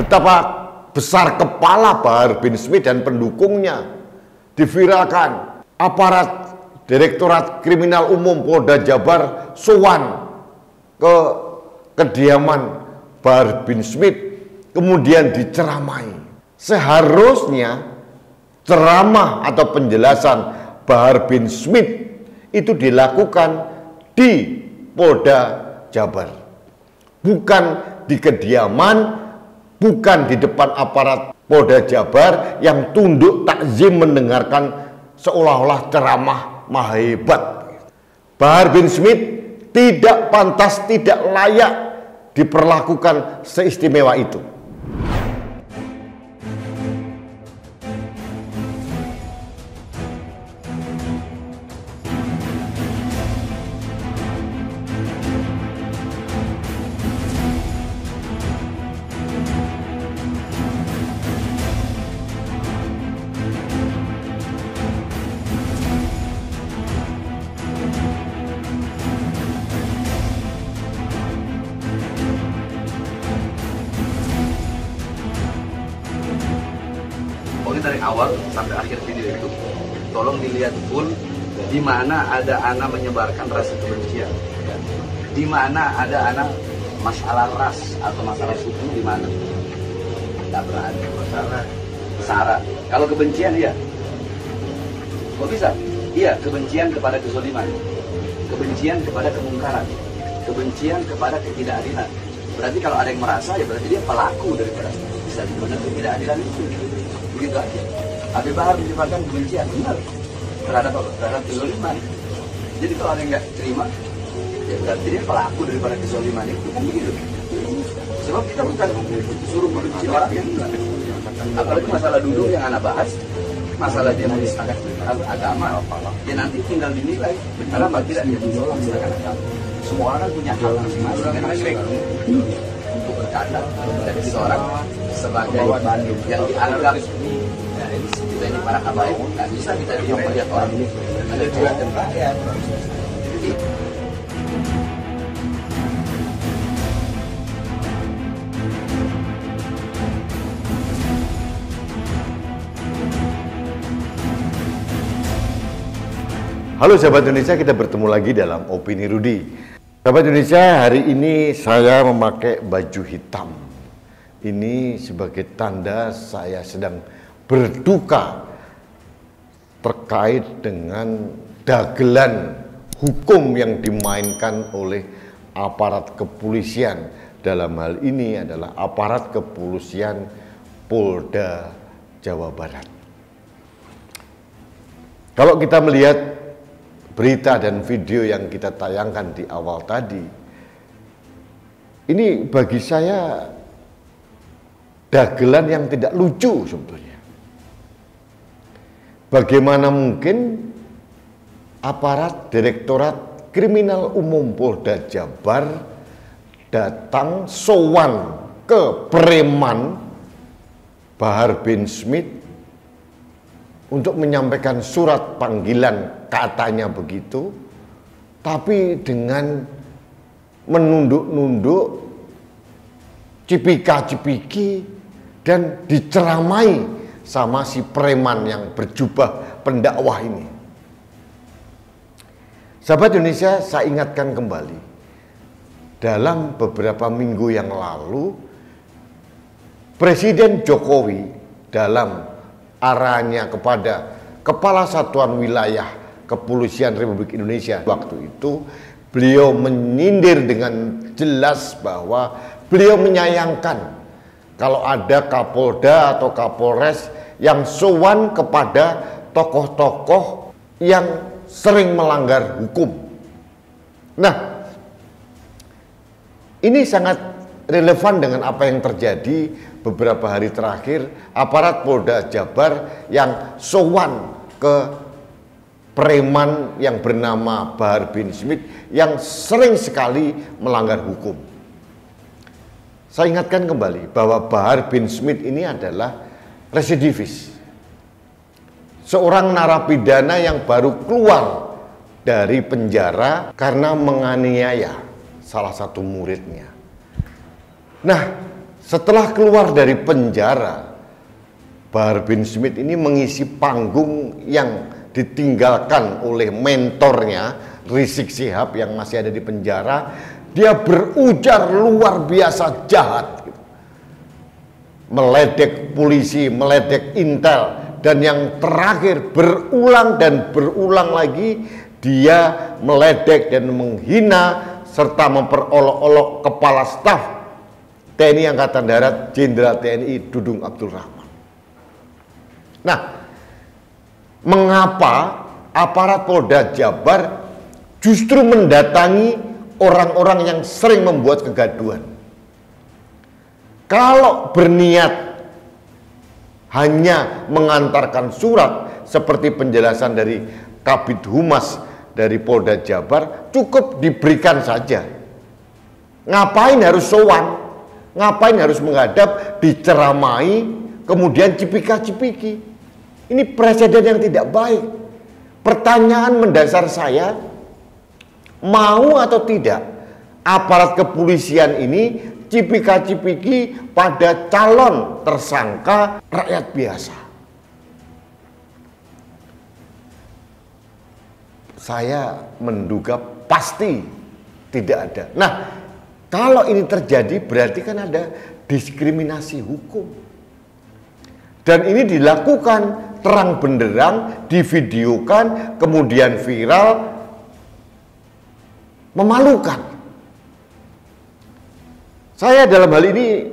betapa besar kepala Bahar bin Smith dan pendukungnya diviralkan. Aparat Direktorat Kriminal Umum Polda Jabar sowan ke kediaman Bahar bin Smith, kemudian diceramai. Seharusnya ceramah atau penjelasan Bahar bin Smith itu dilakukan di Polda Jabar, bukan di kediaman, bukan di depan aparat Polda Jabar yang tunduk takzim mendengarkan seolah-olah ceramah maha hebat. Bahar bin Smith tidak pantas, tidak layak diperlakukan seistimewa itu. Pokoknya dari awal sampai akhir video itu, tolong dilihat full di mana ada anak menyebarkan rasa kebencian, di mana ada anak masalah ras atau masalah suku, di mana tidak berani masalah sara. Kalau kebencian iya, kok bisa? Iya, kebencian kepada kezaliman, kebencian kepada kemungkaran, kebencian kepada ketidakadilan. Berarti kalau ada yang merasa, ya berarti dia pelaku daripada bisa dimana ketidakadilan itu. Begitu aja. Habib Bahar menyebabkan kebencian, benar, terhadap kezaliman. Jadi kalau ada yang nggak terima, ya berarti dia pelaku daripada kezaliman itu, kan begitu. Sebab kita bukan suruh membenci orang yang enggak. Apalagi masalah dulu yang anak bahas, masalah dia menistakan agama, ya nanti tinggal dinilai karena bagi tidak dia menistakan agama. Semua orang punya hak masing-masing untuk berkata dari seorang sebagai yang dianggap kita ini para habaib, nggak bisa kita diam melihat orang ini ada juga dan rakyat. Jadi Halo sahabat Indonesia, kita bertemu lagi dalam Opini Rudy. Sahabat Indonesia, hari ini saya memakai baju hitam. Ini sebagai tanda saya sedang berduka terkait dengan dagelan hukum yang dimainkan oleh aparat kepolisian. Dalam hal ini adalah aparat kepolisian Polda Jawa Barat. Kalau kita melihat berita dan video yang kita tayangkan di awal tadi, ini bagi saya dagelan yang tidak lucu sebetulnya. Bagaimana mungkin aparat Direktorat Kriminal Umum Polda Jabar datang sowan ke preman Bahar bin Smith untuk menyampaikan surat panggilan, katanya begitu, tapi dengan menunduk-nunduk, cipika-cipiki, dan diceramai sama si preman yang berjubah pendakwah ini. Sahabat Indonesia, saya ingatkan kembali, dalam beberapa minggu yang lalu, Presiden Jokowi dalam arahannya kepada Kepala Satuan Wilayah Kepolisian Republik Indonesia waktu itu, beliau menyindir dengan jelas bahwa beliau menyayangkan kalau ada Kapolda atau Kapolres yang sowan kepada tokoh-tokoh yang sering melanggar hukum. Nah, ini sangat relevan dengan apa yang terjadi beberapa hari terakhir, aparat Polda Jabar yang sowan ke preman yang bernama Bahar bin Smith yang sering sekali melanggar hukum. Saya ingatkan kembali bahwa Bahar bin Smith ini adalah residivis, seorang narapidana yang baru keluar dari penjara karena menganiaya salah satu muridnya. Nah, Setelah keluar dari penjara, Bahar bin Smith ini mengisi panggung yang ditinggalkan oleh mentornya Rizik Syihab yang masih ada di penjara. Dia berujar luar biasa jahat, meledek polisi, meledek intel, dan yang terakhir berulang dan berulang lagi dia meledek dan menghina serta memperolok-olok kepala staf TNI Angkatan Darat Jenderal TNI Dudung Abdul Rahman. Nah, mengapa aparat Polda Jabar justru mendatangi orang-orang yang sering membuat kegaduhan? Kalau berniat hanya mengantarkan surat seperti penjelasan dari Kabid Humas dari Polda Jabar, cukup diberikan saja. Ngapain harus sowan? Ngapain harus menghadap, diceramai, kemudian cipika-cipiki? Ini presiden yang tidak baik. Pertanyaan mendasar saya, mau atau tidak aparat kepolisian ini cipika-cipiki pada calon tersangka rakyat biasa? Saya menduga pasti tidak ada. Nah, kalau ini terjadi berarti kan ada diskriminasi hukum. Dan ini dilakukan terang benderang, divideokan, kemudian viral, memalukan. Saya dalam hal ini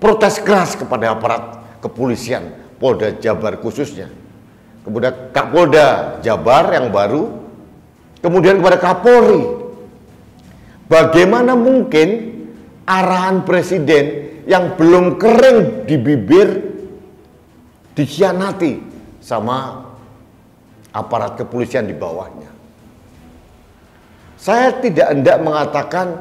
protes keras kepada aparat kepolisian Polda Jabar khususnya, kemudian Kapolda Jabar yang baru, kemudian kepada Kapolri. Bagaimana mungkin arahan presiden yang belum kering di bibir dikhianati sama aparat kepolisian di bawahnya? Saya tidak hendak mengatakan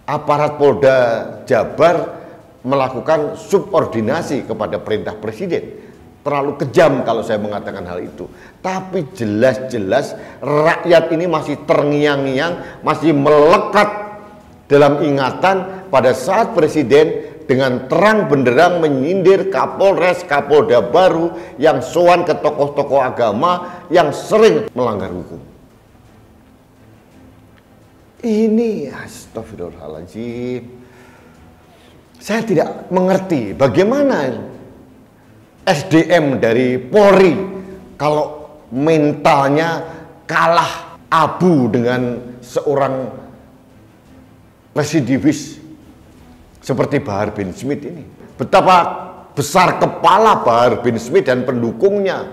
aparat Polda Jabar melakukan subordinasi kepada perintah presiden. Terlalu kejam kalau saya mengatakan hal itu. Tapi jelas-jelas rakyat ini masih terngiang-ngiang, masih melekat dalam ingatan pada saat presiden dengan terang benderang menyindir Kapolres, Kapolda baru yang sowan ke tokoh-tokoh agama yang sering melanggar hukum. Ini astagfirullahaladzim. Saya tidak mengerti bagaimana SDM dari Polri kalau mentalnya kalah abu dengan seorang residivis seperti Bahar bin Smith ini. Betapa besar kepala Bahar bin Smith dan pendukungnya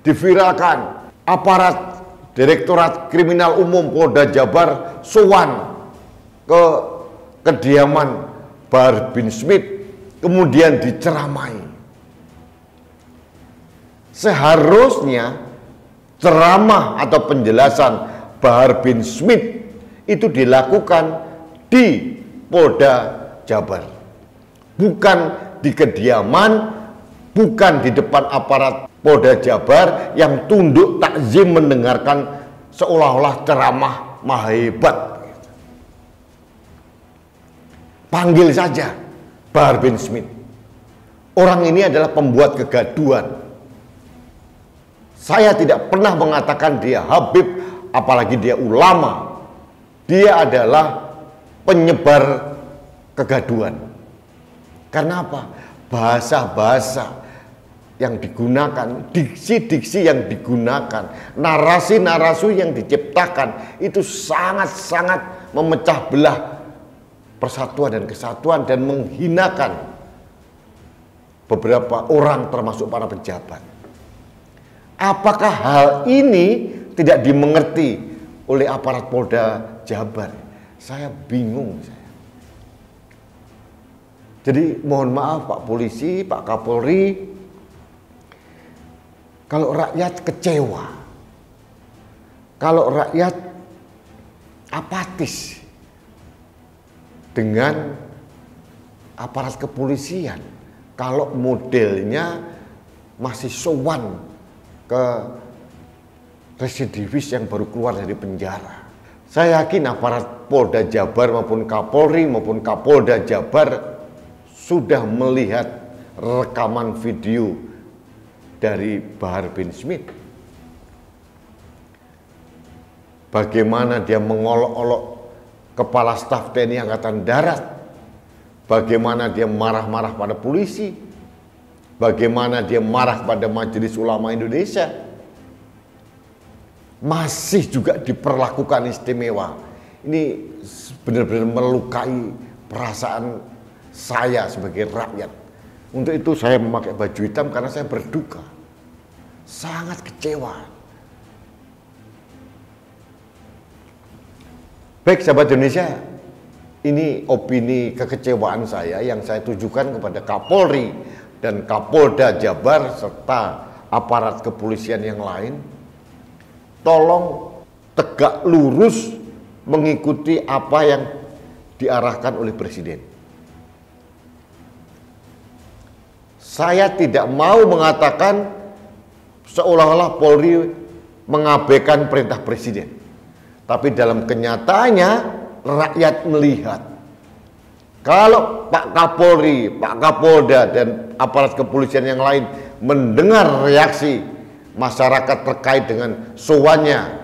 diviralkan. Aparat Direktorat Kriminal Umum Polda Jabar sowan ke kediaman Bahar bin Smith, kemudian diceramai. Seharusnya ceramah atau penjelasan Bahar bin Smith itu dilakukan di Polda Jabar, bukan di kediaman, bukan di depan aparat Polda Jabar yang tunduk takzim mendengarkan seolah-olah ceramah maha hebat. Panggil saja Bahar bin Smith. Orang ini adalah pembuat kegaduhan. Saya tidak pernah mengatakan dia Habib, apalagi dia ulama. Dia adalah penyebar kegaduhan. Karena apa? Bahasa-bahasa yang digunakan, diksi-diksi yang digunakan, narasi-narasi yang diciptakan itu sangat-sangat memecah belah persatuan dan kesatuan dan menghinakan beberapa orang termasuk para pejabat. Apakah hal ini tidak dimengerti oleh aparat Polda Jabar? Saya bingung. Jadi mohon maaf Pak Polisi, Pak Kapolri, kalau rakyat kecewa, kalau rakyat apatis dengan aparat kepolisian, kalau modelnya masih sowan ke residivis yang baru keluar dari penjara. Saya yakin aparat Polda Jabar maupun Kapolri maupun Kapolda Jabar sudah melihat rekaman video dari Bahar bin Smith. Bagaimana dia mengolok-olok Kepala Staf TNI Angkatan Darat. Bagaimana dia marah-marah pada polisi. Bagaimana dia marah pada Majelis Ulama Indonesia. Masih juga diperlakukan istimewa. Ini benar-benar melukai perasaan saya sebagai rakyat. Untuk itu saya memakai baju hitam karena saya berduka. Sangat kecewa. Baik sahabat Indonesia, ini opini kekecewaan saya yang saya tujukan kepada Kapolri dan Kapolda Jabar serta aparat kepolisian yang lain. Tolong tegak lurus mengikuti apa yang diarahkan oleh Presiden. Saya tidak mau mengatakan seolah-olah Polri mengabaikan perintah Presiden. Tapi dalam kenyataannya rakyat melihat kalau Pak Kapolri, Pak Kapolda dan aparat kepolisian yang lain mendengar reaksi masyarakat terkait dengan sowannya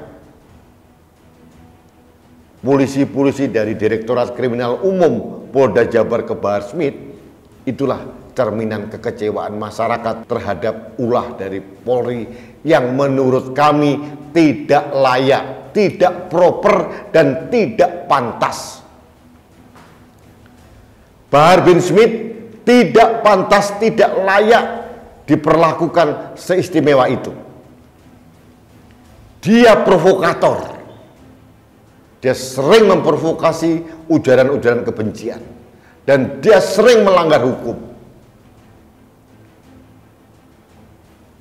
polisi-polisi dari Direktorat Kriminal Umum Polda Jabar ke Bahar Smith, itulah cerminan kekecewaan masyarakat terhadap ulah dari Polri yang menurut kami tidak layak, tidak proper, dan tidak pantas. Bahar bin Smith tidak pantas, tidak layak diperlakukan seistimewa itu. Dia provokator. Dia sering memprovokasi ujaran-ujaran kebencian. Dan dia sering melanggar hukum.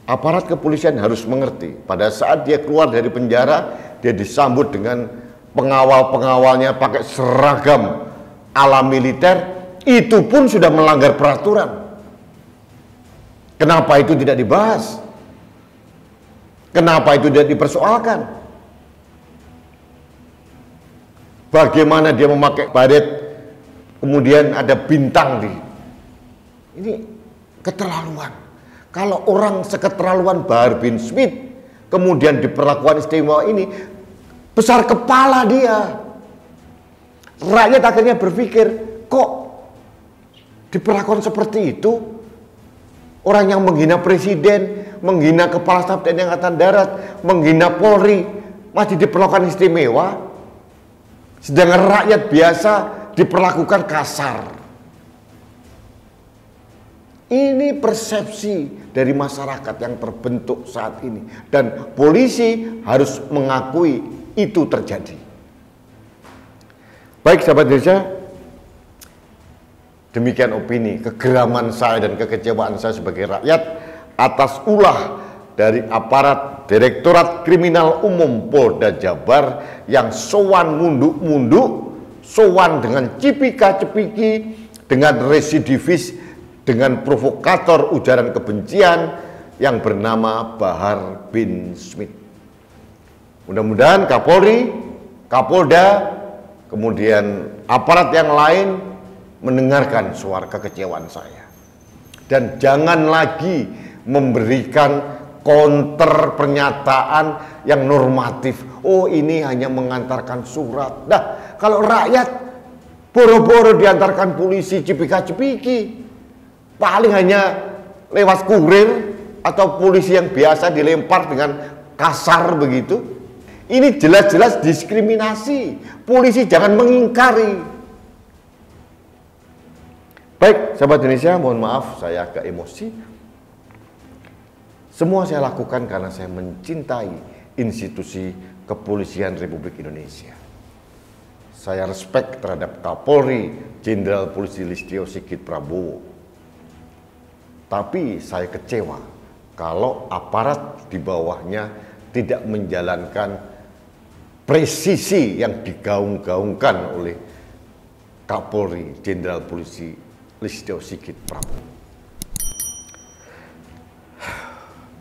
Aparat kepolisian harus mengerti, pada saat dia keluar dari penjara, dia disambut dengan pengawal-pengawalnya pakai seragam ala militer, itu pun sudah melanggar peraturan. Kenapa itu tidak dibahas? Kenapa itu tidak dipersoalkan? Bagaimana dia memakai baret, kemudian ada bintang di. Ini keterlaluan. Kalau orang seketerlaluan Bahar bin Smith kemudian diperlakukan istimewa ini, besar kepala dia. Rakyat akhirnya berpikir, kok diperlakukan seperti itu? Orang yang menghina Presiden, menghina Kepala Staf TNI Angkatan Darat, menghina Polri, masih diperlakukan istimewa. Sedangkan rakyat biasa diperlakukan kasar. Ini persepsi dari masyarakat yang terbentuk saat ini. Dan polisi harus mengakui itu terjadi. Baik sahabat Indonesia, demikian opini, kegeraman saya dan kekecewaan saya sebagai rakyat atas ulah dari aparat Direktorat Kriminal Umum Polda Jabar yang sowan munduk-munduk, sowan dengan cipika-cepiki, dengan residivis, dengan provokator ujaran kebencian yang bernama Bahar bin Smith. Mudah-mudahan Kapolri, Kapolda, kemudian aparat yang lain mendengarkan suara kekecewaan saya. Dan jangan lagi memberikan counter pernyataan yang normatif. Oh, ini hanya mengantarkan surat. Nah, kalau rakyat boro-boro diantarkan polisi cipika-cepiki, paling hanya lewat kurir atau polisi yang biasa dilempar dengan kasar begitu. Ini jelas-jelas diskriminasi. Polisi jangan mengingkari. Baik, sahabat Indonesia, mohon maaf saya agak emosi. Semua saya lakukan karena saya mencintai institusi kepolisian Republik Indonesia. Saya respek terhadap Kapolri Jenderal Polisi Listio Sigit Prabowo. Tapi saya kecewa kalau aparat di bawahnya tidak menjalankan presisi yang digaung-gaungkan oleh Kapolri Jenderal Polisi Listio Sigit Prabowo.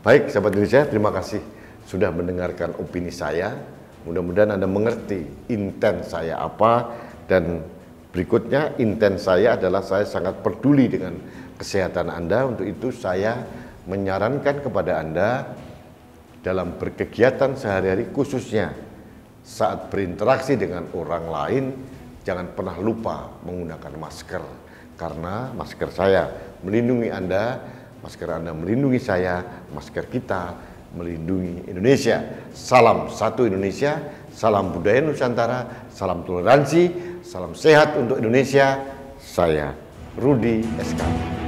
Baik sahabat Indonesia, terima kasih sudah mendengarkan opini saya. Mudah-mudahan Anda mengerti intent saya apa dan Berikutnya, intent saya adalah saya sangat peduli dengan kesehatan Anda. Untuk itu saya menyarankan kepada Anda dalam berkegiatan sehari-hari, khususnya saat berinteraksi dengan orang lain, jangan pernah lupa menggunakan masker. Karena masker saya melindungi Anda, masker Anda melindungi saya, masker kita melindungi Indonesia. Salam satu Indonesia, salam budaya Nusantara, salam toleransi, salam sehat untuk Indonesia. Saya Rudi SK.